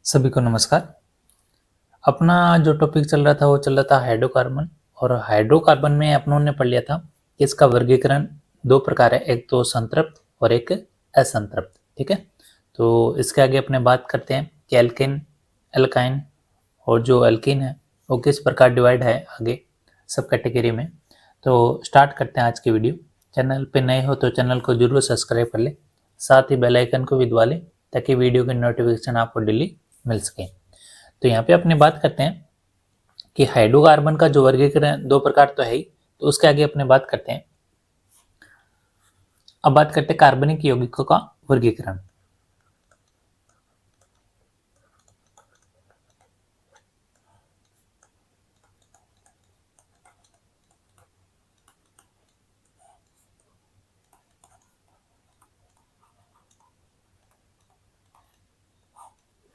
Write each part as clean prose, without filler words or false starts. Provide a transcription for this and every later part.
सभी को नमस्कार। अपना जो टॉपिक चल रहा था वो चल रहा था हाइड्रोकार्बन। और हाइड्रोकार्बन में अपनों ने पढ़ लिया था कि इसका वर्गीकरण दो प्रकार है, एक तो संतृप्त और एक असंतृप्त। ठीक है, तो इसके आगे अपने बात करते हैं कि एल्केन, एल्काइन और जो एल्कीन है वो किस प्रकार डिवाइड है आगे सब कैटेगरी में। तो स्टार्ट करते हैं आज की वीडियो। चैनल पे नए हो तो चैनल को जरूर सब्सक्राइब कर ले, साथ ही बेल आइकन को भी दबा लें ताकि वीडियो की नोटिफिकेशन आपको डेली मिल सके। तो यहाँ पे अपने बात करते हैं कि हाइड्रोकार्बन का जो वर्गीकरण दो प्रकार तो है ही, तो उसके आगे अपने बात करते हैं। अब बात करते हैं कार्बनिक यौगिकों का वर्गीकरण।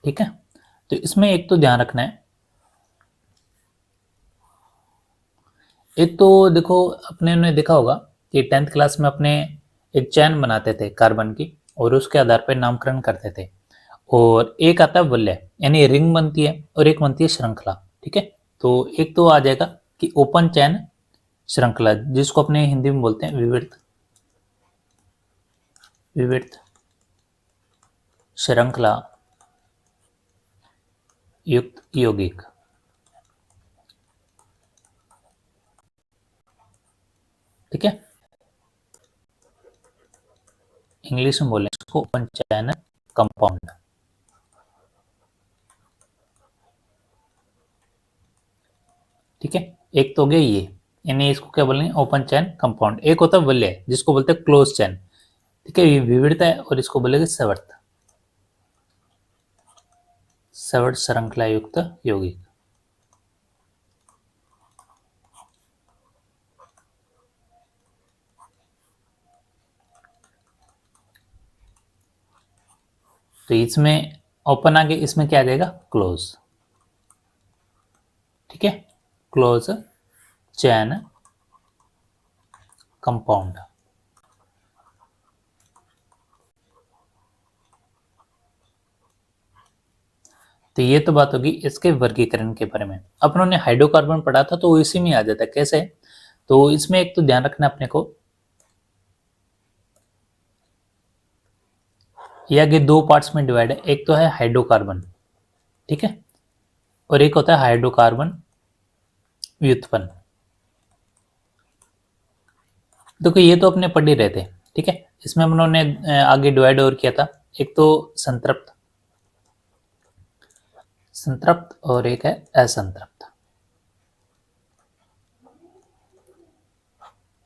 ठीक है, तो इसमें एक तो ध्यान रखना है, एक तो देखो अपने ने देखा होगा कि 10th क्लास में अपने एक चैन बनाते थे कार्बन की और उसके आधार पर नामकरण करते थे। और एक आता है वलय, यानी रिंग बनती है, और एक बनती है श्रृंखला। ठीक है, तो एक तो आ जाएगा कि ओपन चैन श्रृंखला, जिसको अपने हिंदी में बोलते हैं विविध विविध श्रृंखला युक्त यौगिक। ठीक है, इंग्लिश में बोलें इसको ओपन चैन कंपाउंड। ठीक है, एक तो हो गया ये, यानी इसको क्या बोलेंगे ओपन चैन कंपाउंड। एक होता है वलय जिसको बोलते हैं क्लोज चैन। ठीक है, ये विविधता है और इसको बोलेंगे सवर्त, सवर्त श्रृंखला युक्त यौगिक। तो इसमें ओपन आगे, इसमें क्या आ जाएगा क्लोज। ठीक है, क्लोज चैन कंपाउंड। तो ये तो बात होगी इसके वर्गीकरण के बारे में। अपनों ने हाइड्रोकार्बन पढ़ा था तो इसी में आ जाता है। कैसे? तो इसमें एक तो ध्यान रखना अपने को, ये आगे दो पार्ट्स में डिवाइड है। एक तो है हाइड्रोकार्बन, ठीक है, और एक होता है हाइड्रोकार्बन व्युत्पन्न। देखो ये तो अपने पढ़ ही रहे थे। ठीक है, इसमें हम लोगों ने आगे डिवाइड और किया था, एक तो संतृप्त संतृप्त और एक है असंतृप्त।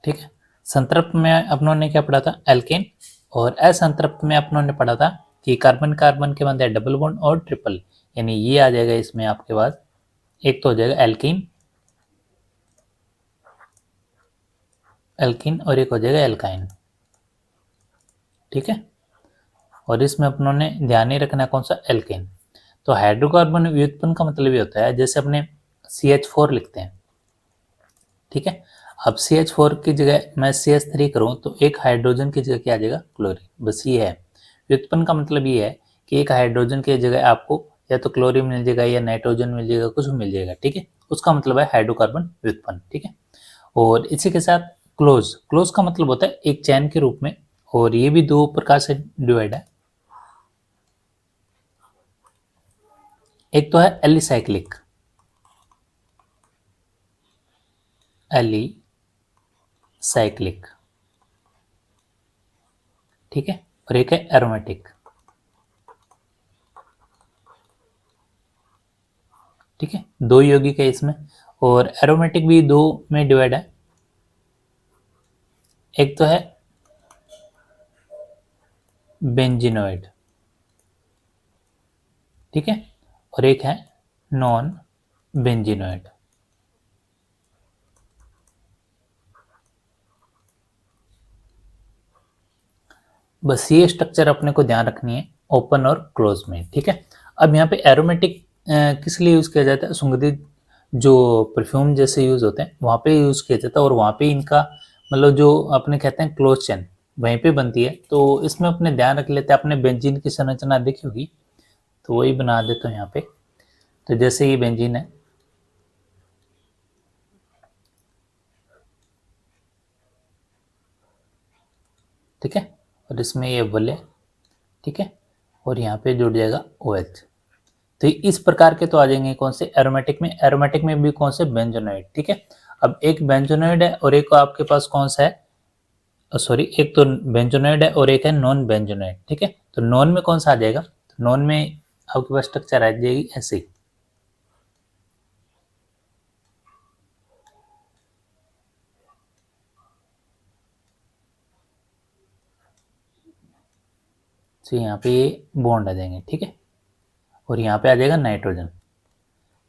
ठीक है, संतृप्त में अपनों ने क्या पढ़ा था एल्केन, और असंतृप्त में अपनों ने पढ़ा था कि कार्बन कार्बन के बनते हैं डबल बॉन्ड और ट्रिपल, यानी ये आ जाएगा इसमें आपके पास। एक तो हो जाएगा एल्कीन, एल्कीन और एक हो जाएगा एल्काइन। ठीक है, और इसमें अपनों ने ध्यान ही रखना कौन सा एल्केन। तो हाइड्रोकार्बन व्युत्पन्न का मतलब ये होता है जैसे अपने CH4 लिखते हैं। ठीक है, अब CH4 की जगह मैं CH3 करूं तो एक हाइड्रोजन की जगह क्या आ जाएगा क्लोरीन, बस ये है। व्युत्पन्न का मतलब ये है कि एक हाइड्रोजन की जगह आपको या तो क्लोरीन मिल जाएगा या नाइट्रोजन मिल जाएगा, कुछ भी मिल जाएगा। ठीक है, उसका मतलब है हाइड्रोकार्बन व्युत्पन्न। ठीक है, और इसी के साथ क्लोज, क्लोज का मतलब होता है एक चैन के रूप में, और ये भी दो प्रकार से डिवाइड है। एक तो है एलिसाइक्लिक, एलिसाइक्लिक, ठीक है, और एक है एरोमेटिक। ठीक है, दो यौगिक है इसमें, और एरोमेटिक भी दो में डिवाइड है। एक तो है बेंजीनोइड, ठीक है, और एक है नॉन बेंजीनोइड। बस ये स्ट्रक्चर अपने को ध्यान रखनी है ओपन और क्लोज में। ठीक है, अब यहाँ पे एरोमेटिक किस लिए यूज किया जाता है? सुगंधित जो परफ्यूम जैसे यूज होते हैं वहां पे यूज किया जाता है, और वहां पे इनका मतलब जो अपने कहते हैं क्लोज चेन वहीं पे बनती है। तो इसमें अपने ध्यान रख लेते हैं, अपने बेंजीन की संरचना देखी होगी, तो वही बना देता हूँ यहाँ पे। तो जैसे ये बेंजीन है, ठीक है, और इसमें ये बोले, ठीक है, और यहाँ पे जुड़ जाएगा OH। तो इस प्रकार के तो आ जाएंगे कौन से, एरोमेटिक में। एरोमेटिक में भी कौन से, बेंजोनोइड, ठीक है। अब एक बेंजोनोइड है और एक आपके पास कौन सा है, सॉरी, एक तो बेंजोनोइड है और एक है नॉन बेंजोनोइड, ठीक है। तो नॉन में कौन सा आ जाएगा, तो नॉन में आपके पास स्ट्रक्चर आ जाएगी ऐसे ही, तो यहाँ पे ये बॉन्ड आ जाएंगे, ठीक है, और यहाँ पे आ जाएगा नाइट्रोजन।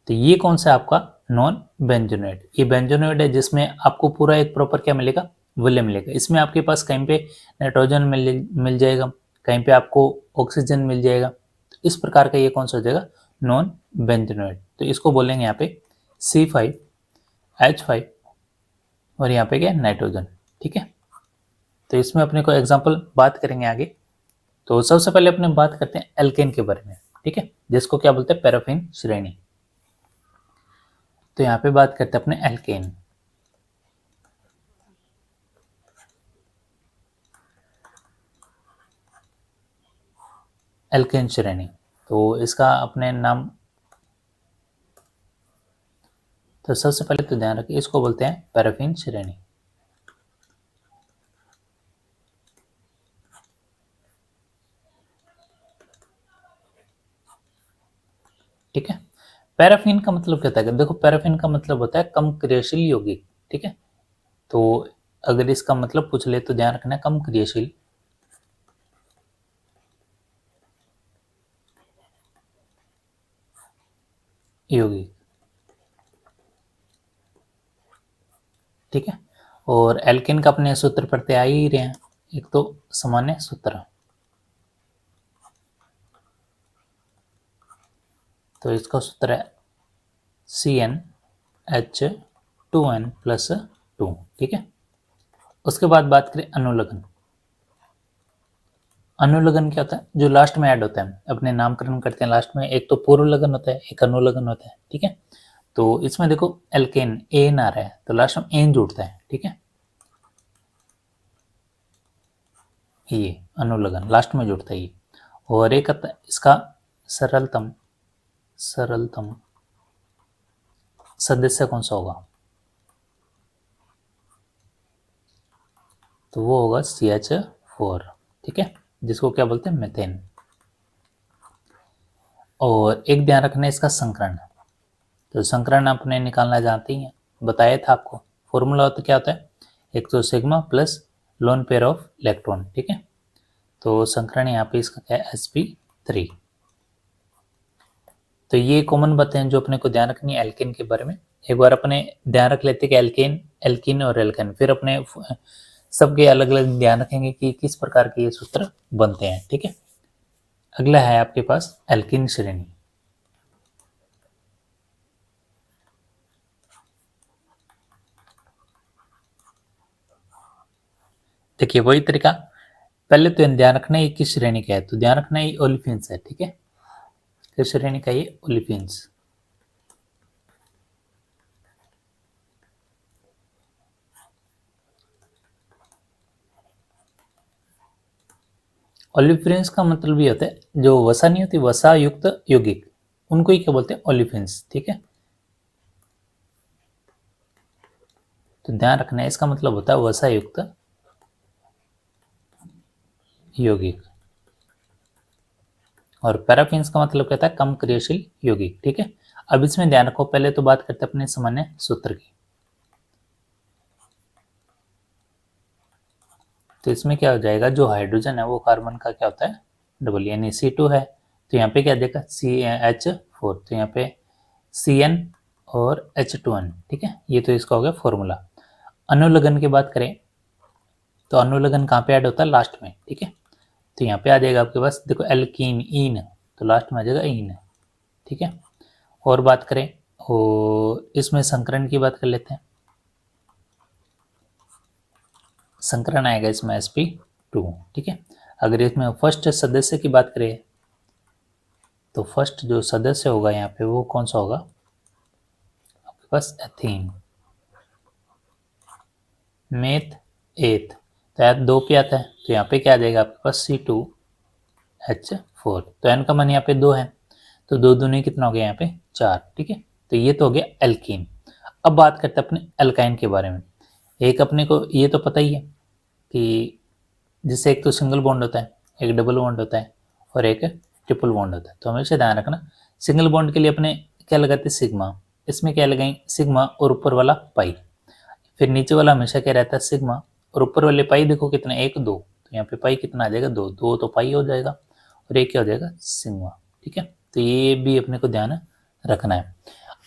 तो ये कौन सा आपका नॉन बेंजोनोइड, ये बेंजोनोइड है जिसमें आपको पूरा एक प्रॉपर क्या मिलेगा, वॉल्यूम मिलेगा। इसमें आपके पास कहीं पे नाइट्रोजन मिल जाएगा, कहीं पे आपको ऑक्सीजन मिल जाएगा। तो इस प्रकार का ये कौन सा हो जाएगा, नॉन बेंजोनोइड। तो इसको बोलेंगे यहाँ पे C5H5 और यहाँ पे क्या, नाइट्रोजन, ठीक है। तो इसमें अपने को एग्जाम्पल बात करेंगे आगे। तो सबसे पहले अपने बात करते हैं एल्केन के बारे में, ठीक है, जिसको क्या बोलते हैं, पैराफिन श्रेणी। तो यहाँ पे बात करते हैं अपने एल्केन। एल्केन श्रेणी, तो इसका अपने नाम, तो सबसे पहले तो ध्यान रखिए, इसको बोलते हैं पैराफिन श्रेणी। ठीक है, पैराफिन का मतलब क्या होता है, देखो पैराफिन का मतलब होता है कम क्रियाशील यौगिक, ठीक है। तो अगर इसका मतलब पूछ ले तो ध्यान रखना, कम क्रियाशील यौगिक, ठीक है। और एल्केन का अपने सूत्र पढ़ते आ ही रहे हैं, एक तो सामान्य सूत्र, तो इसका सूत्र है CnH2n+2, ठीक है। उसके बाद बात करें अनुलग्न। अनुलग्न क्या होता है, जो लास्ट में ऐड होता है, अपने नामकरण करते हैं लास्ट में, एक तो पूर्व लगन होता है, एक अनुलग्न होता है, ठीक है। तो इसमें देखो एल्केन एन आ रहा है तो लास्ट में एन जुड़ता है, ठीक है, ये अनुलग्न लास्ट में जुड़ता है ये। और एक आता है इसका सरलतम सदस्य कौन सा होगा, तो वो होगा CH4, ठीक है, जिसको क्या बोलते हैं, मेथेन। और एक ध्यान रखना है इसका संकरण, तो संकरण अपने निकालना जानते ही हैं, बताया था आपको। फॉर्मूला तो क्या होता है, एक तो sigma plus lone pair of electron, ठीक है। तो संकरण यहाँ पे इसका क्या है, sp3। तो ये कॉमन बातें हैं जो अपने को ध्यान रखनी है एल्केन के बारे में। एक बार अपने ध्यान रख लेते हैं कि एल्केन, एल्कीन और एल्केन, फिर अपने सबके अलग अलग ध्यान रखेंगे कि किस प्रकार के ये सूत्र बनते हैं, ठीक है। अगला है आपके पास एल्कीन श्रेणी। देखिए वही तरीका, पहले तो ध्यान रखना है किस श्रेणी का है, तो ध्यान रखना है ओलिफिन्स है, ठीक है, किस श्रेणी का ये, ओलिफिन्स। ओलिफिन्स का मतलब ये होता है जो वसा नहीं होती, वसा युक्त यौगिक, उनको ही क्या बोलते हैं, ओलिफिन्स, ठीक है। तो ध्यान रखना है इसका मतलब होता है वसा युक्त यौगिक। और पैराफिन्स का मतलब कहता है कम क्रियाशील यौगिक, ठीक है। अब इसमें ध्यान रखो, पहले तो बात करते हैं अपने सामान्य सूत्र की। तो इसमें क्या हो जाएगा, जो हाइड्रोजन है वो कार्बन का क्या होता है, डबल, यानी C2 है, तो यहाँ पे क्या देगा, CH4, तो यहाँ पे Cn और H2n, ठीक है, ये तो इसका हो गया फॉर्मूला। अनुलग्न की बात करें तो अनुलग्न कहाँ पे ऐड होता है, लास्ट में, ठीक है। तो यहाँ पे आ जाएगा आपके पास, देखो एल्कीन ईन, तो लास्ट में आ जाएगा ईन, ठीक है। और बात करें और इसमें संकरण की बात कर लेते हैं, संकरण आएगा इसमें sp2, ठीक है। अगर इसमें फर्स्ट सदस्य की बात करें तो फर्स्ट जो सदस्य होगा यहाँ पे वो कौन सा होगा आपके पास, एथीन। मेथ एथ, तो यार 2 पे आता है, तो यहाँ पे क्या आ जाएगा आपके पास C2H4। तो एन का मान यहाँ पे 2 है, तो 2 दूनी कितना हो गया यहाँ पे 4। ठीक है, तो ये तो हो गया एल्कीन। अब बात करते हैं अपने एल्काइन के बारे में। एक अपने को ये तो पता ही है कि जिससे एक तो सिंगल बॉन्ड होता है, एक डबल बॉन्ड होता है और एक ट्रिपल बॉन्ड होता है। तो हमेशा ध्यान रखना, सिंगल बॉन्ड के लिए अपने क्या लगाते हैं, सिग्मा। इसमें क्या लगाएंगे, सिग्मा और ऊपर वाला पाई। फिर नीचे वाला हमेशा क्या रहता है, सिग्मा, और ऊपर वाले पाई देखो कितना, 1 2, तो यहाँ पे पाई कितना आ जाएगा, 2 2, तो पाई हो जाएगा और एक क्या हो जाएगा, सिग्मा। ठीक है, तो ये भी अपने को ध्यान रखना है।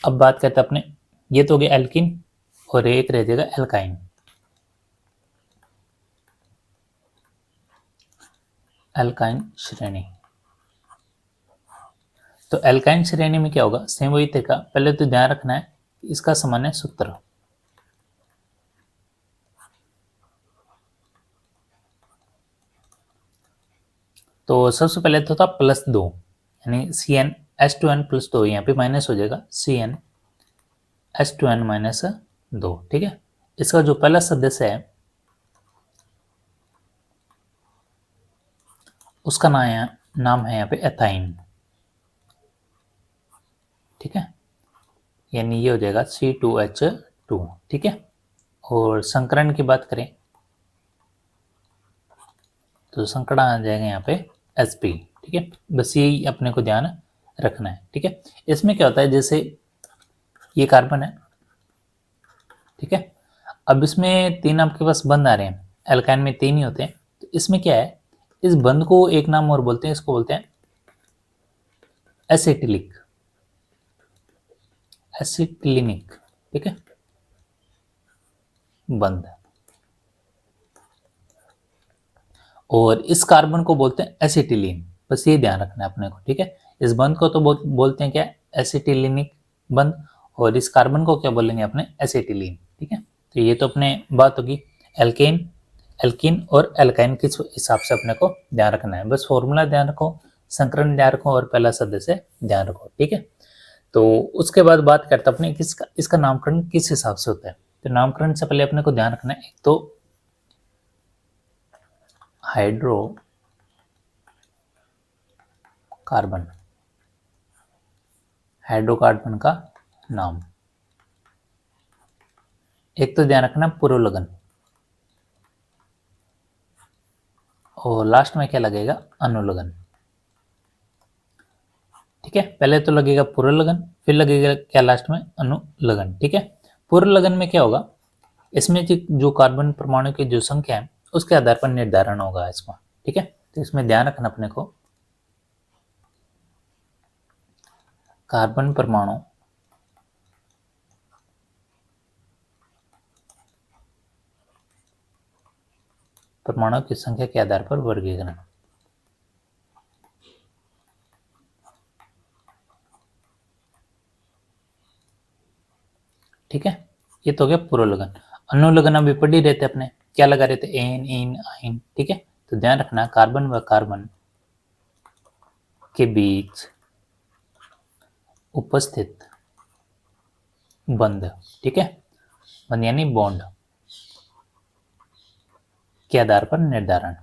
अब बात करते हैं अपने, ये तो हो गया एल्किन और एक रह जाएगा एल्काइन। एल्काइन श्रेणी, तो एल्काइन श्रेणी में क्या होगा, सेम वही तरीका। पहले तो ध्यान रखना है इसका सामान्य सूत्र, तो सबसे पहले तो था +2, यानी CnH2n+2, यहाँ पे माइनस हो जाएगा CnH2n-2। ठीक है, इसका जो पहला सदस्य है उसका नाम है यहाँ पे एथाइन। ठीक है, यानी ये हो जाएगा C2H2। ठीक है, और संकरण की बात करें तो संकरण आ जाएगा यहाँ पे Sp। ठीक है, बस यही अपने को ध्यान रखना है। ठीक है, इसमें क्या होता है, जैसे ये कार्बन है, ठीक है, अब इसमें 3 आपके पास बंद आ रहे हैं, एल्काइन में 3 ही होते हैं, तो इसमें क्या है, इस बंद को एक नाम और बोलते हैं, इसको बोलते हैं एसिटिलिक, एसिटिलिनिक। ठीक है, बंद, और इस कार्बन को बोलते हैं एसिटिलीन। बस ये ध्यान रखना है अपने को। ठीक है, इस बंद को तो बोलते हैं क्या, एसिटिलिनिक बंद, और इस कार्बन को क्या बोलेंगे अपने, एसिटिलीन। ठीक है, तो ये तो अपने बात होगी एल्केन, एल्किन और एल्काइन किस हिसाब से अपने को ध्यान रखना है। बस फॉर्मूला ध्यान रखो, संकरण ध्यान रखो और पहला सदस्य ध्यान रखो। ठीक है, तो उसके बाद बात करते हैं अपने इसका नामकरण किस हिसाब से होता है। तो नामकरण से पहले अपने को ध्यान रखना है, एक तो हाइड्रो कार्बन, हाइड्रोकार्बन का नाम, एक तो ध्यान रखना पुरोलगन, और लास्ट में क्या लगेगा, अनुलगन। ठीक है, पहले तो लगेगा पुरोलगन, फिर लगेगा क्या लास्ट में, अनुलगन। ठीक है, पुरोलगन में क्या होगा, इसमें जो कार्बन परमाणु की जो संख्या है उसके आधार पर निर्धारण होगा इसका। ठीक है, तो इसमें ध्यान रखना अपने को, कार्बन परमाणु की संख्या के आधार पर वर्गीकरण। ठीक है, ये तो हो गया पुरोलगन। अनुलगन अभी पढ़ ही रहते अपने, क्या लगा रहे थे, एन इन आइन। ठीक है, तो ध्यान रखना कार्बन व कार्बन के बीच उपस्थित बंध, ठीक है, बंध यानी बॉन्ड के आधार पर निर्धारण।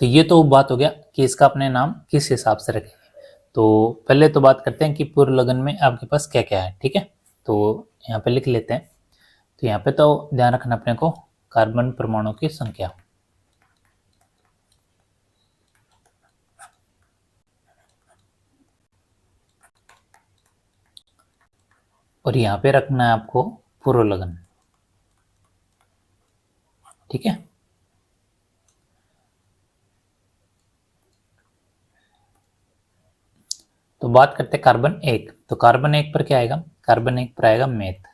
तो ये तो बात हो गया कि इसका अपने नाम किस हिसाब से रखेंगे। तो पहले तो बात करते हैं कि पुरोलगन में आपके पास क्या क्या है। ठीक है, तो यहाँ पे लिख लेते हैं। तो यहाँ पे तो ध्यान रखना अपने को कार्बन परमाणु की संख्या, और यहाँ पे रखना है आपको पुरोलगन। ठीक है, तो बात करते हैं कार्बन 1। तो कार्बन 1 पर क्या आएगा, कार्बन 1 पर आएगा मेथ।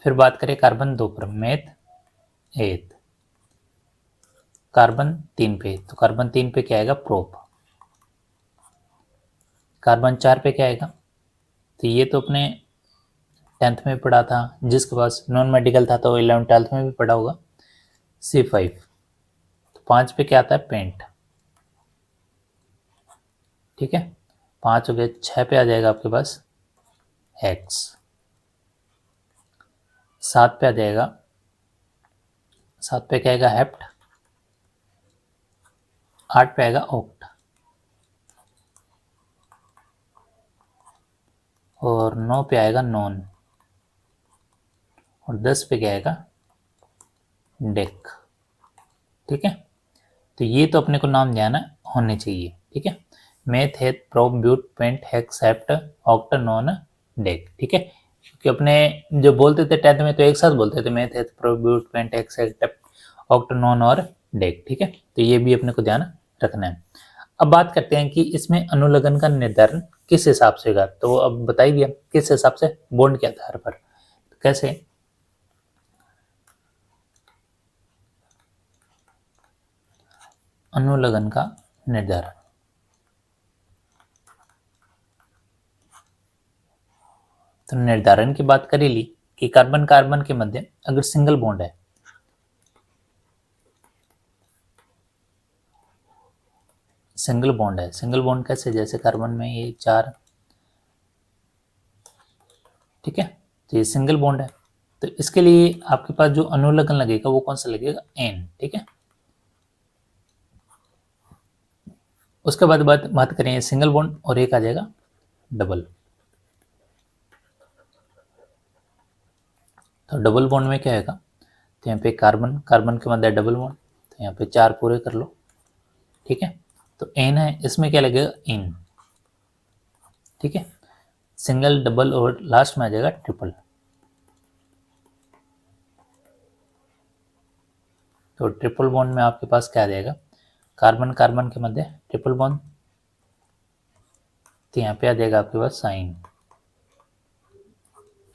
फिर बात करें कार्बन 2 पर, मेथ एथ। कार्बन 3 पे, तो कार्बन 3 पे क्या आएगा, प्रोप। कार्बन 4 पे क्या आएगा, तो ये तो अपने 10th में पढ़ा था, जिसके पास नॉन मेडिकल था तो 11 12th में भी पढ़ा होगा C5। तो 5 पे क्या आता है? पेंट। ठीक है, 5 हो गया। 6 पे आ जाएगा आपके पास हेक्स। 7 पे आ जाएगा, 7 पे क्या आएगा? हेप्ट। 8 पे आएगा ऑक्ट, और 9 पे आएगा नॉन, और 10 पे क्या आएगा? डेक। ठीक है, तो ये तो अपने को नाम ध्यान होने चाहिए। ठीक है, meth, eth, prop, but, pent, hex, hept, oct, non, dec. ठीक है, क्योंकि अपने जो बोलते थे 10th में तो एक साथ बोलते थे meth, eth, prop, but, pent, hex, hept, oct, non और डेक। ठीक है, तो ये भी अपने को ध्यान रखना है। अब बात करते हैं कि इसमें अनुलग्न का निर्धारण किस हिसाब से होगा। तो अब बताइए दिया किस हिसाब से, बॉन्ड के आधार पर। कैसे? अनुलग्न का निर्धारण, तो निर्धारण की बात करी ली कि कार्बन कार्बन के मध्य अगर सिंगल बॉन्ड है, सिंगल बॉन्ड है, सिंगल बॉन्ड कैसे? जैसे कार्बन में ये 4, ठीक है, तो ये सिंगल बॉन्ड है, तो इसके लिए आपके पास जो अनुलग्न लगेगा वो कौन सा लगेगा? एन। ठीक है, उसके बाद बात करें सिंगल बॉन्ड, और एक आ जाएगा डबल। तो डबल बॉन्ड में क्या आएगा? तो यहाँ पे कार्बन कार्बन के मध्य डबल बॉन्ड, तो यहाँ पे 4 पूरे कर लो। ठीक है, तो एन है, इसमें क्या लगेगा? इन। ठीक है, सिंगल, डबल और लास्ट में आ जाएगा ट्रिपल। तो ट्रिपल बॉन्ड में आपके पास क्या आ जाएगा? कार्बन कार्बन के मध्य ट्रिपल बॉन्ड, तो यहाँ पे आ जाएगा आपके पास साइन।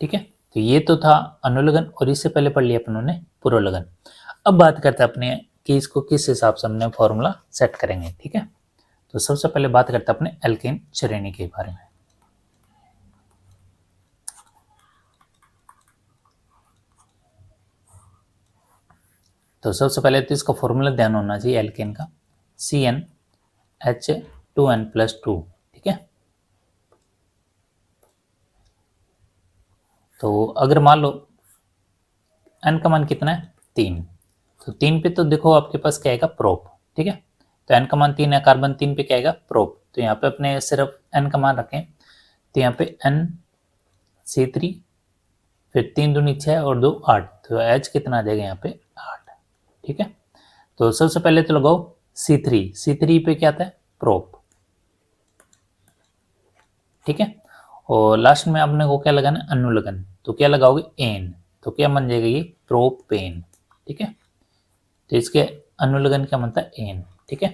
ठीक है, तो ये तो था अनुलग्न, और इससे पहले पढ़ लिया अपन ने पुरोलग्न। अब बात करते हैं अपने कि इसको किस हिसाब से हमने फॉर्मूला सेट करेंगे। ठीक है, तो सबसे पहले बात करते हैं अपने एल्केन श्रेणी के बारे में। तो सबसे पहले तो इसका फॉर्मूला ध्यान होना चाहिए एल्केन का, CnH2n+2। ठीक है, तो अगर मान लो n का मान कितना है? 3, तो 3 पे तो देखो आपके पास क्या आएगा? प्रोप। ठीक है, तो n का मान 3 है, कार्बन 3 पे क्या आएगा? प्रोप। तो यहाँ पे अपने सिर्फ n का मान रखें, तो यहाँ पे NC3, फिर 3 दूनी 6 और 2 8, तो H कितना आ जाएगा यहाँ पे? 8। ठीक है, तो सबसे पहले तो लगाओ C3, C3 पे क्या आता है? प्रोप। ठीक है, और लास्ट में आपने को क्या लगाना? अनुलग्न, तो क्या लगाओगे? एन, तो क्या बन जाएगा? ये प्रोपेन। ठीक है, तो इसके अनुलग्न क्या बनता है? एन। ठीक है,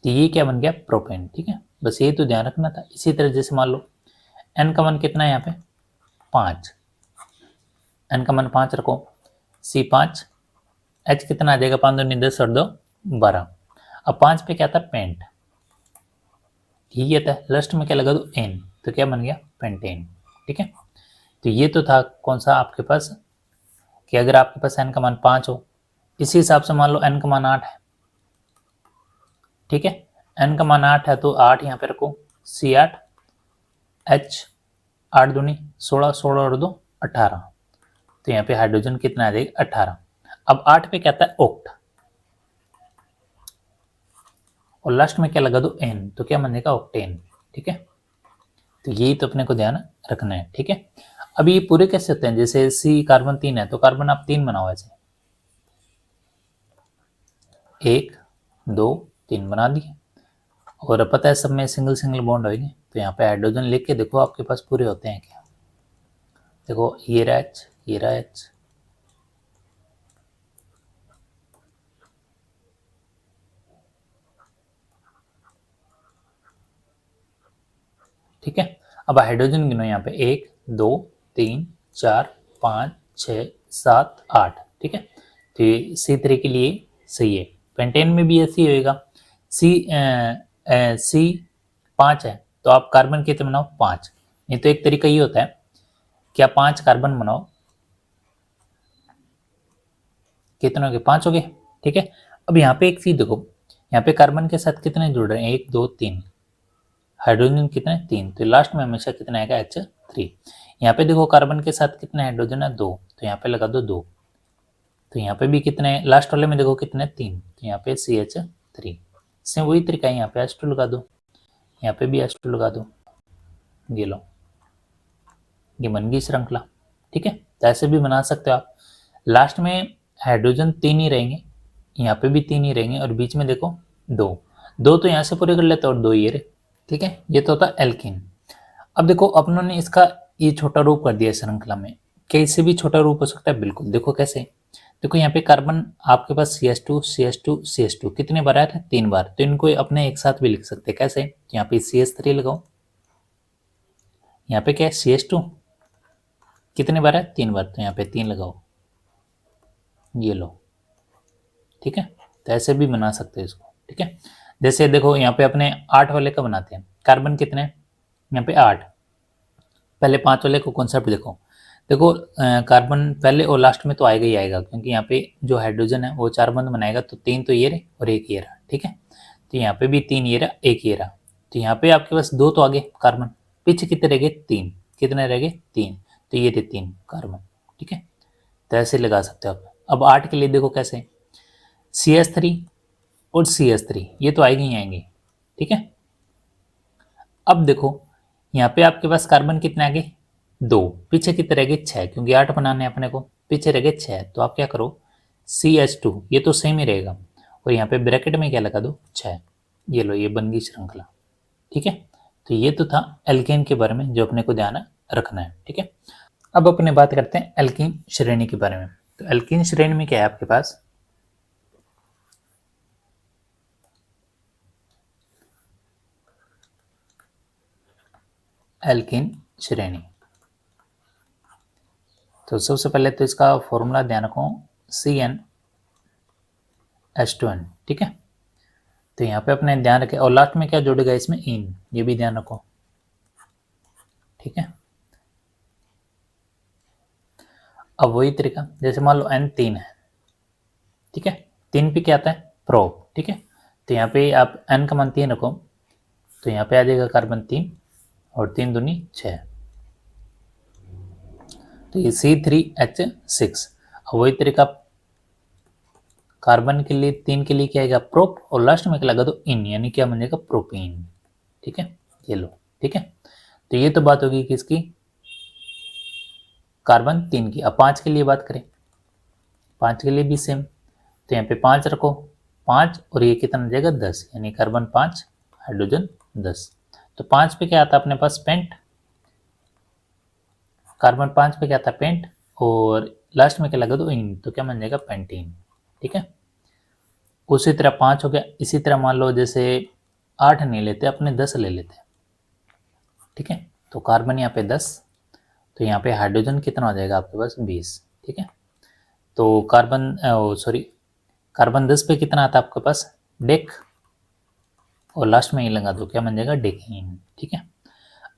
तो ये क्या बन गया? प्रोपेन। ठीक है, बस ये तो ध्यान रखना था। इसी तरह जैसे मान लो एन का मान कितना है यहाँ पे? 5, एन का मान 5 रखो, C5, H कितना आ जाएगा? 5 दूनी 10 और 2 12। अब 5 पे क्या था? पेंट। ये था, लास्ट में क्या लगा दो? एन, तो क्या बन गया? पेंटेन। ठीक है, तो ये तो था कौन सा आपके पास, कि अगर आपके पास एन का मान 5 हो, इसी हिसाब से मान लो एन का मान 8 है। ठीक है, एन का मान 8 है तो 8 यहाँ पे रखो, C8, H 8 दूनी 16, 16 और 2 18, तो यहाँ पे हाइड्रोजन कितना आ जाएगा? 18। अब 8 पे क्या आता है? ऑक्ट, और लास्ट में क्या लगा दो? एन, तो क्या बनेगा? ऑक्टेन। ठीक है, तो यही तो अपने को ध्यान रखना है। ठीक है, अब ये पूरे कैसे होते हैं? जैसे सी कार्बन 3 है, तो कार्बन आप 3 बनाओ, ऐसे 1 2 3 बना दिए, और पता है सब में सिंगल सिंगल बॉन्ड होंगे, तो यहाँ पे हाइड्रोजन लिख के देखो आपके पास पूरे होते हैं क्या? देखो ये रहा H, ये रहा H। ठीक है, अब हाइड्रोजन गिनो यहाँ पे 1 2 3 4 5 6 7 8। ठीक है, तो ये C3 के लिए सही है। पेंटेन में भी ऐसे ही होएगा। C 5 है, तो आप कार्बन कितने बनाओ? 5। नहीं तो एक तरीका ये होता है कि आप 5 कार्बन बनाओ, कितने हो गए, 5 हो गए, ठीक है। अब यहाँ पे एक चीज देखो, यहाँ पे कार्बन के साथ कितने जुड़ रहे हैं, 1 2 3, हाइड्रोजन कितने, 3, तो लास्ट में हमेशा कितना आएगा, H3। यहाँ पे देखो कार्बन के साथ कितने हाइड्रोजन है, 2, तो यहाँ पे लगा दो 2, तो यहाँ पे भी कितने, लास्ट वाले में देखो कितने, 3, तो यहाँ पे CH3। सेम वही तरीका है, यहाँ पे H2 लगा दो, यहाँ पे भी H2 लगा दो, ये लो, ये बन गई श्रृंखला, ठीक है। तो ऐसे भी बना सकते हो आप। लास्ट में हाइड्रोजन 3 ही रहेंगे, यहाँ पे भी 3 ही रहेंगे, और बीच में देखो 2 2 तो यहाँ से पूरे कर लेते हैं, और 2 ये रहे, ठीक है। ये तो होता एल्कीन। अब देखो अपनों ने इसका ये छोटा रूप कर दिया श्रृंखला में, क्या इससे भी छोटा रूप हो सकता है, बिल्कुल। देखो कैसे, देखो यहाँ पे कार्बन आपके पास CH2 CH2 CH2 कितने बार आया था, 3 बार, तो इनको अपने एक साथ भी लिख सकते हैं, कैसे, यहाँ पे CH3 लगाओ, यहाँ पे क्या है CH2 कितने बार है, 3 बार, तो यहाँ पे 3 लगाओ, ये लो, ठीक है। तो ऐसे भी बना सकते हैं इसको, ठीक है। जैसे देखो यहाँ पे अपने 8 वाले का बनाते हैं, कार्बन कितने, यहाँ पे 8, पहले 5 वाले को कॉन्सेप्ट देखो, देखो कार्बन पहले और लास्ट में तो आएगा ही आएगा, क्योंकि यहाँ पे जो हाइड्रोजन है वो 4 बंद बनाएगा, तो 3 तो ये रहे और 1 ये रहा, ठीक है। तो यहाँ पे भी 3 ये रहा, 1 ये रहा, तो यहाँ पे आपके पास 2 तो आगे कार्बन, पीछे कितने रह गए, 3, कितने रह गए, 3, तो ये थे 3 कार्बन, ठीक है। तो ऐसे लगा सकते हो आप। अब 8 के लिए देखो कैसे, CH3 और CH3 ये तो आएंगे ही आएंगे, ठीक है। अब देखो यहाँ पे आपके पास कार्बन कितने आ गए, 2, पीछे कितने रह गए, 6, क्योंकि 8 बनाने अपने को, पीछे रह गए 6, तो आप क्या करो CH2 ये तो सेम ही रहेगा, और यहाँ पे ब्रैकेट में क्या लगा दो, 6, ये लो, ये बन गई श्रृंखला, ठीक है। तो ये तो था एल्केन के बारे में जो अपने को ध्यान रखना है, ठीक है। अब अपने बात करते हैं एल्कीन श्रेणी के बारे में। तो एल्कीन श्रेणी में क्या है आपके पास, एल्कीन श्रेणी, तो सबसे पहले तो इसका फॉर्मूला ध्यान रखो, CnH2n, ठीक है। तो यहाँ पे अपने ध्यान रखें, और लास्ट में क्या जुड़ेगा इसमें, इन, ये भी ध्यान रखो, ठीक है। अब वही तरीका, जैसे मान लो N3 है, ठीक है, 3 पे क्या आता है, प्रोप, ठीक है। तो यहाँ पे आप N का मान 3 रखो, तो यहाँ पे आ जाएगा कार्बन 3, और 3 दूनी 6, तो ये C3H6। अब वही तरीका कार्बन के लिए 3 के लिए क्या आएगा, प्रोप, और लास्ट में क्या लगा दो, इन, यानी क्या बनेगा, प्रोपीन, ठीक है, ये लो, ठीक है। तो ये तो बात होगी किसकी, कार्बन 3 की। अब 5 के लिए बात करें, 5 के लिए भी सेम, तो यहाँ पे 5 रखो, 5 और ये कितना हो जाएगा, 10, यानी कार्बन 5 हाइड्रोजन 10। तो 5 पे क्या आता है अपने पास, पेंट, कार्बन 5 पे क्या आता है, पेंट, और लास्ट में क्या लगा दो, इन, तो क्या बन जाएगा, पेंटीन, ठीक है। उसी तरह 5 हो गया। इसी तरह मान लो जैसे 8 नहीं लेते, अपने 10 ले लेते हैं, ठीक है। तो कार्बन यहाँ पे 10, तो यहाँ पे हाइड्रोजन कितना हो जाएगा आपके पास, 20, ठीक है। तो कार्बन सॉरी कार्बन 10 पे कितना आता है आपके पास, डेक, और लास्ट में ये लगा दो, क्या बन जाएगा, डेकीन, ठीक है।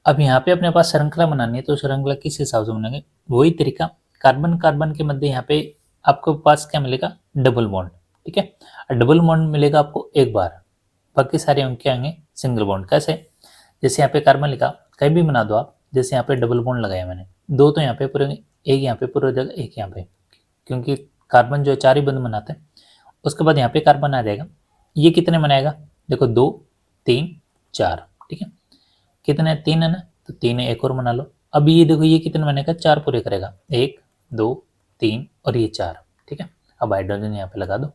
अब यहाँ पे अपने पास श्रृंखला बनानी है, तो श्रृंखला किस हिसाब से बनाएंगे, वही तरीका, कार्बन कार्बन के मध्य यहाँ पे आपके पास क्या मिलेगा, डबल बॉन्ड, ठीक है। डबल बॉन्ड मिलेगा आपको एक बार, बाकी सारे अंक क्या आएंगे, सिंगल बॉन्ड। कैसे, जैसे यहाँ पे कार्बन लिखा, कहीं भी बना दो आप, जैसे यहाँ पे डबल बॉन्ड लगाया मैंने, 2 तो यहाँ पे पूरे, एक यहाँ पे पूरा हो जाएगा, एक यहाँ पे, क्योंकि कार्बन जो है 4 ही बंद बनाते हैं। उसके बाद यहाँ पे कार्बन आ जाएगा, ये कितने बनाएगा, देखो 2 3 4, ठीक है, कितने, 3 है ना, तो 3 है, एक और बना लो। अब ये देखो ये कितने बनेगा, 4 पूरे करेगा, 1 2 3 और ये 4, ठीक है। अब हाइड्रोजन यहाँ पे लगा दो,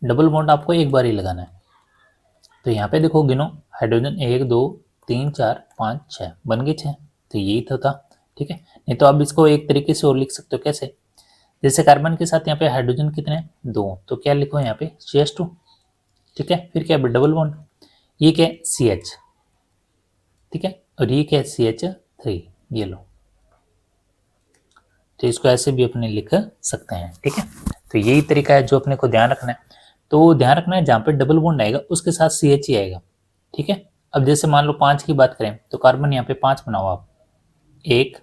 डबल बॉन्ड आपको एक बार ही लगाना है। तो यहाँ पे देखो गिनो, हाइड्रोजन 1 2 3 4 5 6 बन गए 6, तो यही तो था, ठीक है। नहीं तो आप इसको एक तरीके से और लिख सकते हो, कैसे, जैसे कार्बन के साथ यहाँ पे हाइड्रोजन कितने, 2, तो क्या लिखो यहाँ पे CH2, ठीक है। फिर क्या डबल बॉन्ड, ये क्या CH, ठीक है, और ये क्या CH3, ये लो। तो इसको ऐसे भी अपने लिख सकते हैं, ठीक है। तो यही तरीका है जो अपने को ध्यान रखना है। तो ध्यान रखना है जहाँ पे डबल बॉन्ड आएगा उसके साथ CH ही आएगा, ठीक है। अब जैसे मान लो 5 की बात करें तो कार्बन यहाँ पे 5 बनाओ आप, 1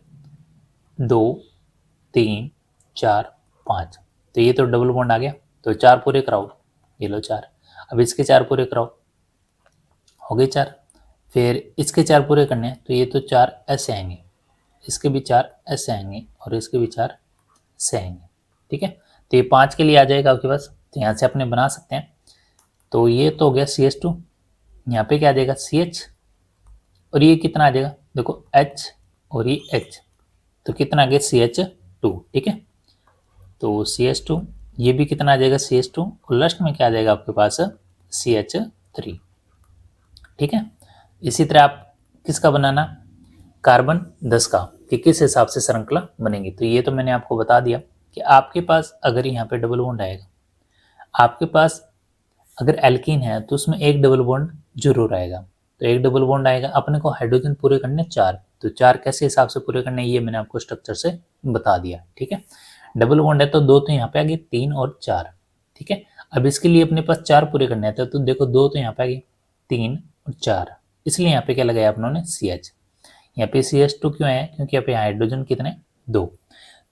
2 3 4 5, तो ये तो डबल बॉन्ड आ गया, तो 4 पूरे कराओ, ये लो 4। अब इसके 4 पूरे कराओ, हो गए 4। फिर इसके 4 पूरे करने हैं तो ये तो 4 ऐसे आएंगे, इसके भी 4 ऐसे आएंगे और इसके भी 4 ऐसे आएंगे, ठीक है। तो ये 5 के लिए आ जाएगा आपके पास, तो यहाँ से अपने बना सकते हैं। तो ये तो हो गया CH2, यहाँ पे क्या आ जाएगा CH, और ये कितना आ जाएगा, देखो H और ये H, तो कितना आ गया CH2, ठीक है। तो CH2, ये भी कितना आ जाएगा CH2, और लास्ट में क्या आ जाएगा आपके पास CH3, ठीक है। इसी तरह आप किसका बनाना, कार्बन 10 का, कि किस हिसाब से श्रृंखला बनेगी। तो ये तो मैंने आपको बता दिया कि आपके पास अगर यहाँ पे डबल बॉन्ड आएगा, आपके पास अगर एल्कीन है तो उसमें एक डबल बॉन्ड जरूर आएगा, तो एक डबल बॉन्ड आएगा। अपने को हाइड्रोजन पूरे करने 4, तो 4 कैसे हिसाब से पूरे करने, ये मैंने आपको स्ट्रक्चर से बता दिया, ठीक है। डबल बॉन्ड है तो 2 तो यहाँ पे आ गए, 3 और 4, ठीक है। अब इसके लिए अपने पास 4 पूरे करने हैं, तो देखो 2 तो यहाँ पे आ गए, 3 और 4, इसलिए यहाँ पे क्या लगाया अपनों CH। यहाँ पे CH2 क्यों है, क्योंकि यहाँ पे हाइड्रोजन कितने, 2।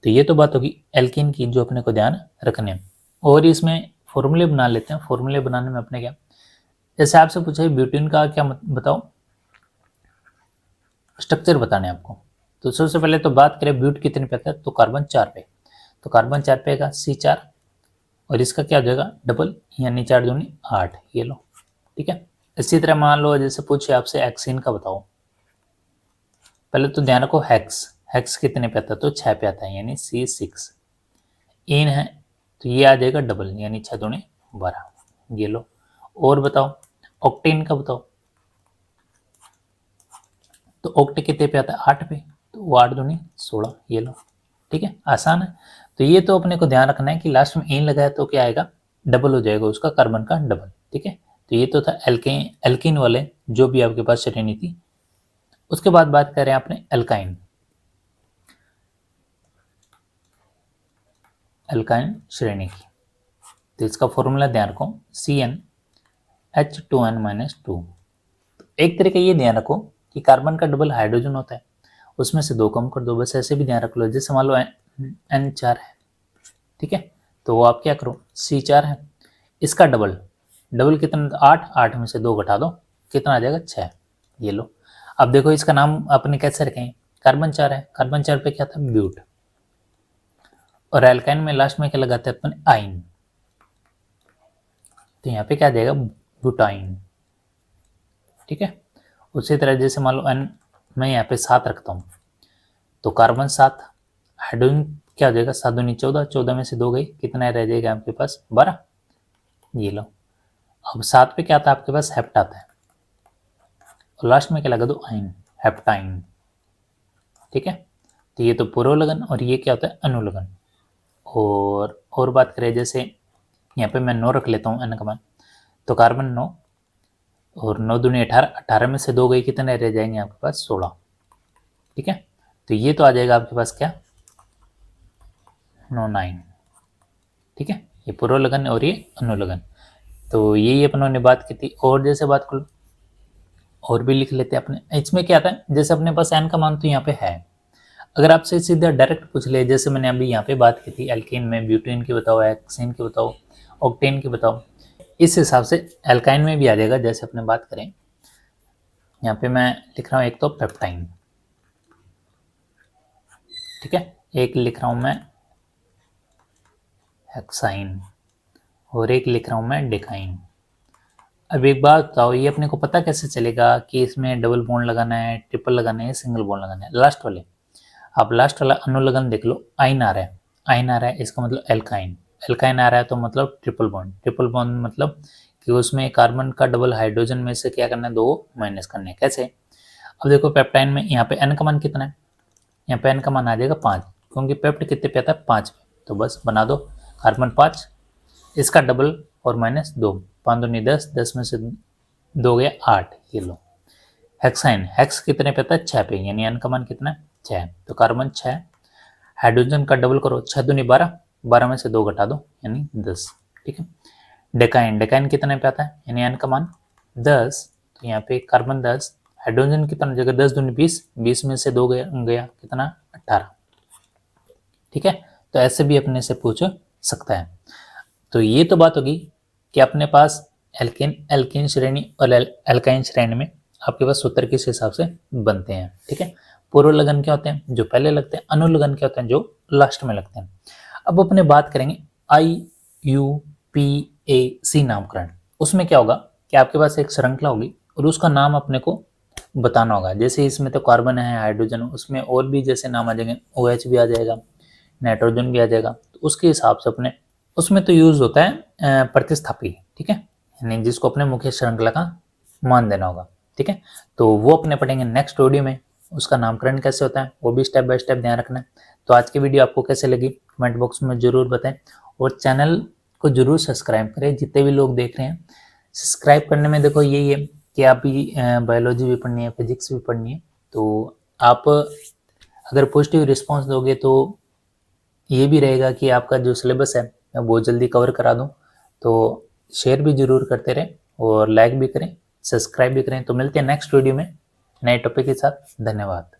तो ये तो बात होगी एल्कीन की, जो अपने को ध्यान रखने हैं। और इसमें फॉर्मूले बना लेते हैं। फॉर्मूले बनाने में अपने क्या, जैसे आपसे पूछा ब्यूटेन का क्या बताओ, स्ट्रक्चर बताने आपको। तो सबसे पहले तो बात करें ब्यूट कितने पे आता है, तो कार्बन 4 पे, तो कार्बन 4 पे का C4, और इसका क्या हो जाएगा डबल, यानी 4 दूनी 8, ये लो, ठीक है। इसी तरह मान लो जैसे पूछे आपसे हेक्सेन का बताओ, पहले तो ध्यान रखो हेक्स कितने पे आता है, तो 6 पे आता है, यानी C6। इन है तो ये आ जाएगा डबल, यानी 6 दूनी 12, ये लो। और बताओ ऑक्टेन का बताओ, तो ऑक्टे कितने पे आता है, 8 पे, तो वो 8 दूनी 16, ये लो, ठीक है, आसान है। तो ये तो अपने को ध्यान रखना है कि लास्ट में इन लगाया तो क्या आएगा, डबल हो जाएगा उसका, कार्बन का डबल, ठीक है। तो ये तो था एल्कीन वाले जो भी आपके पास श्रेणी थी। उसके बाद बात करें आपने एल्काइन श्रेणी की, तो इसका फॉर्मूला ध्यान रखो CnH2n-2। एक तरीके ये ध्यान रखो कि कार्बन का डबल हाइड्रोजन होता है, उसमें से 2 कम कर दो, बस ऐसे भी ध्यान रख लो। जैसे मान लो N4 है, ठीक है, तो आप क्या करो C4 है, इसका डबल कितना, 8 में से 2 घटा दो, कितना आ जाएगा 6, ये लो। अब देखो इसका नाम अपने कैसे रखें, कार्बन 4 है, कार्बन 4 पे क्या था ब्यूट, और एल्काइन में लास्ट में क्या लगाते हैं अपन आइन, तो यहाँ पे क्या आ जाएगा ब्यूटाइन, ठीक है। उसी तरह जैसे मान लो N मैं यहाँ पे 7 रखता हूँ, तो कार्बन 7, हाइड्रोजन क्या हो जाएगा 7 दूनी 14, 14 में से 2 गई, कितना रह जाएगा आपके पास 12, ये लो। अब 7 पे क्या आता है आपके पास हेप्ट आता है, और लास्ट में क्या लगा दो आइन, हेप्टाइन, ठीक है। तो ये तो पुरोलगन, और ये क्या होता है अनुलगन। और बात करें जैसे यहाँ पे मैं 9 रख लेता हूँ N का मान, तो कार्बन 9, और 9 दूनी 18, 18 में से 2 गई, कितने रह जाएंगे आपके पास 16, ठीक है। तो ये तो आ जाएगा आपके पास क्या 9, ठीक है, ये पुरोलगन और ये अनुलगन। तो यही अपनों ने बात की थी। और जैसे बात कर लो, और भी लिख लेते हैं अपने। इसमें क्या आता है, जैसे अपने पास N का मान तो यहाँ पे है, अगर आपसे सीधा डायरेक्ट पूछ ले, जैसे मैंने अभी यहाँ पे बात की थी एल्केन में ब्यूटेन की बताओ, हेक्सेन की बताओ, ऑक्टेन की बताओ, इस हिसाब से एल्काइन में भी आ जाएगा। जैसे अपने बात करें यहाँ पे मैं लिख रहा हूँ एक तो पेप्टाइन, ठीक है, एक लिख रहा हूँ मैं हेक्साइन, और एक लिख रहा हूँ मैं डेकाइन। अब एक बात बताओ, ये अपने को पता कैसे चलेगा कि इसमें डबल बॉन्ड लगाना है, ट्रिपल लगाना है, सिंगल बॉन्ड लगाना है। लास्ट वाले, आप लास्ट वाला अनुलगन देख लो, आइन आ रहा है, आइन आ रहा है, इसका मतलब एल्काइन, एल्काइन आ रहा है तो मतलब ट्रिपल बॉन्ड, ट्रिपल बॉन्ड मतलब कि उसमें कार्बन का डबल हाइड्रोजन में से क्या करना है 2 माइनस करने हैं। कैसे, अब देखो पेप्टाइन में यहाँ पे N का मान कितना है, यहाँ पे N का मान आ जाएगा 5, क्योंकि पेप्ट कितने पे आता है 5 पे, तो बस बना दो कार्बन 5, इसका डबल और माइनस 2, 5 दूनी 10, 10 में से 2 गया 8, ये लो। हेक्साइन, हेक्स कितने पे आता है 6 पे, यानी N का मान कितना है 6, तो कार्बन 6, हाइड्रोजन का डबल करो, 6 दूनी 12, 12 में से 2 घटा दो, यानी 10, ठीक है। डेकाइन, डेकाइन कितने पे आता है, यानी N का मान 10, तो यहाँ पे कार्बन 10, हाइड्रोजन कितना जगह 10 दूनी 20, 20 में से 2 गया कितना 18। ठीक है, तो ऐसे भी अपने से पूछ सकता है। तो ये तो बात होगी कि अपने पास एल्केन श्रेणी और एल्काइन श्रेणी में आपके पास सूत्र किस हिसाब से बनते हैं। ठीक है, पूर्व लगन क्या होते हैं, जो पहले लगते हैं, अनुलगन क्या होते हैं, जो लास्ट में लगते हैं। अब अपने बात करेंगे IUPAC नामकरण। उसमें क्या होगा कि आपके पास एक श्रृंखला होगी और उसका नाम अपने को बताना होगा। जैसे इसमें तो कार्बन है, हाइड्रोजन, उसमें और भी जैसे नाम आ जाएंगे, OH भी आ जाएगा, नाइट्रोजन भी आ जाएगा। तो उसके हिसाब से अपने उसमें तो यूज होता है प्रतिस्थापी। ठीक है, यानी जिसको अपने मुख्य श्रृंखला का मान देना होगा। ठीक है, तो वो अपने पढ़ेंगे नेक्स्ट वीडियो में, उसका नामकरण कैसे होता है वो भी स्टेप बाय स्टेप ध्यान रखना है। तो आज की वीडियो आपको कैसे लगी कमेंट बॉक्स में जरूर बताएं और चैनल को जरूर सब्सक्राइब करें। जितने भी लोग देख रहे हैं, सब्सक्राइब करने में देखो यही है कि आप भी बायोलॉजी भी पढ़नी है, फिजिक्स भी पढ़नी है, तो आप अगर पॉजिटिव रिस्पॉन्स दोगे तो ये भी रहेगा कि आपका जो सिलेबस है मैं बहुत जल्दी कवर करा दूं। तो शेयर भी जरूर करते रहें और लाइक भी करें, सब्सक्राइब भी करें। तो मिलते हैं नेक्स्ट वीडियो में नए टॉपिक के साथ। धन्यवाद।